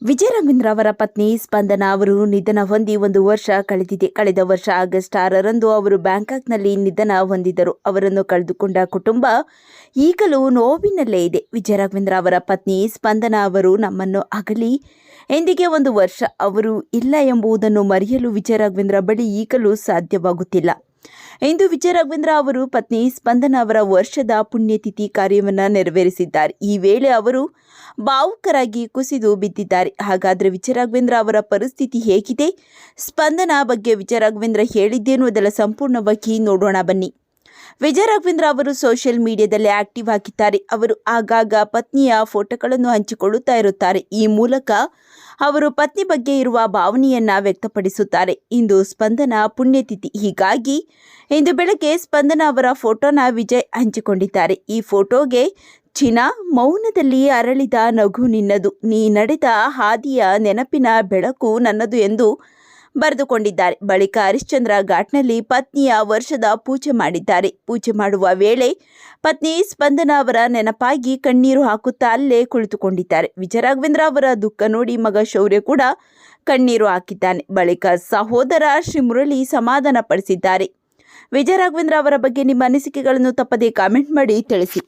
ವಿಜಯ ರಾಘವೇಂದ್ರ ಅವರ ಪತ್ನಿ ಸ್ಪಂದನಾ ಅವರು ನಿಧನ ಹೊಂದಿ 1 ವರ್ಷ ಕಳೆದಿದೆ. ಕಳೆದ ವರ್ಷ ಆಗಸ್ಟ್ 6ರಂದು ಅವರು ಬ್ಯಾಂಕಾಕ್ನಲ್ಲಿ ನಿಧನ ಹೊಂದಿದರು. ಅವರನ್ನು ಕಳೆದುಕೊಂಡ ಕುಟುಂಬ ಈಗಲೂ ನೋವಿನಲ್ಲೇ ಇದೆ. ವಿಜಯ ರಾಘವೇಂದ್ರ ಅವರ ಪತ್ನಿ ಸ್ಪಂದನಾ ಅವರು ನಮ್ಮನ್ನು ಅಗಲಿ ಎಂದಿಗೆ 1 ವರ್ಷ. ಅವರು ಇಲ್ಲ ಎಂಬುದನ್ನು ಮರೆಯಲು ವಿಜಯ ರಾಘವೇಂದ್ರ ಬಳಿ ಈಗಲೂ ಸಾಧ್ಯವಾಗುತ್ತಿಲ್ಲ. ಇಂದು ವಿಜಯ ರಾಘವೇಂದ್ರ ಅವರು ಪತ್ನಿ ಸ್ಪಂದನಾ ಅವರ ವರ್ಷದ ಪುಣ್ಯತಿಥಿ ಕಾರ್ಯವನ್ನು ನೆರವೇರಿಸಿದ್ದಾರೆ. ಈ ವೇಳೆ ಅವರು ಭಾವುಕರಾಗಿ ಕುಸಿದು ಬಿದ್ದಿದ್ದಾರೆ. ಹಾಗಾದರೆ ವಿಜಯ ರಾಘವೇಂದ್ರ ಅವರ ಪರಿಸ್ಥಿತಿ ಹೇಗಿದೆ? ಸ್ಪಂದನಾ ಬಗ್ಗೆ ವಿಜಯ ರಾಘವೇಂದ್ರ ಹೇಳಿದ್ದೇನು? ಅದೆಲ್ಲ ಸಂಪೂರ್ಣವಾಗಿ ನೋಡೋಣ ಬನ್ನಿ. ವಿಜಯ ರಾಘವೇಂದ್ರ ಅವರು ಸೋಷಿಯಲ್ ಮೀಡಿಯಾದಲ್ಲಿ ಆಕ್ಟಿವ್ ಆಗಿದ್ದಾರೆ. ಅವರು ಆಗಾಗ ಪತ್ನಿಯ ಫೋಟೋಗಳನ್ನು ಹಂಚಿಕೊಳ್ಳುತ್ತಾ ಇರುತ್ತಾರೆ. ಈ ಮೂಲಕ ಅವರು ಪತ್ನಿ ಬಗ್ಗೆ ಇರುವ ಭಾವನೆಯನ್ನ ವ್ಯಕ್ತಪಡಿಸುತ್ತಾರೆ. ಇಂದು ಸ್ಪಂದನಾ ಪುಣ್ಯತಿಥಿ, ಹೀಗಾಗಿ ಇಂದು ಬೆಳಗ್ಗೆ ಸ್ಪಂದನಾ ಅವರ ಫೋಟೋನ ವಿಜಯ್ ಹಂಚಿಕೊಂಡಿದ್ದಾರೆ. ಈ ಫೋಟೋಗೆ ಚಿನ್ನ ಮೌನದಲ್ಲಿ ಅರಳಿದ ನಗು ನಿನ್ನದು, ನೀ ನಡೆದ ಹಾದಿಯ ನೆನಪಿನ ಬೆಳಕು ನನ್ನದು ಎಂದು ಬರೆದುಕೊಂಡಿದ್ದಾರೆ. ಬಳಿಕ ಹರಿಶ್ಚಂದ್ರ ಘಾಟ್ನಲ್ಲಿ ಪತ್ನಿಯ ವರ್ಷದ ಪೂಜೆ ಮಾಡಿದ್ದಾರೆ. ಪೂಜೆ ಮಾಡುವ ವೇಳೆ ಪತ್ನಿ ಸ್ಪಂದನಾ ಅವರ ನೆನಪಾಗಿ ಕಣ್ಣೀರು ಹಾಕುತ್ತಾ ಅಲ್ಲೇ ಕುಳಿತುಕೊಂಡಿದ್ದಾರೆ. ವಿಜಯ ರಾಘವೇಂದ್ರ ಅವರ ದುಃಖ ನೋಡಿ ಮಗ ಶೌರ್ಯ ಕೂಡ ಕಣ್ಣೀರು ಹಾಕಿದ್ದಾನೆ. ಬಳಿಕ ಸಹೋದರ ಶ್ರೀ ಮುರಳಿ ಸಮಾಧಾನ ಪಡಿಸಿದ್ದಾರೆ. ವಿಜಯ ರಾಘವೇಂದ್ರ ಅವರ ಬಗ್ಗೆ ನಿಮ್ಮ ಅನಿಸಿಕೆಗಳನ್ನು ತಪ್ಪದೇ ಕಾಮೆಂಟ್ ಮಾಡಿ ತಿಳಿಸಿ.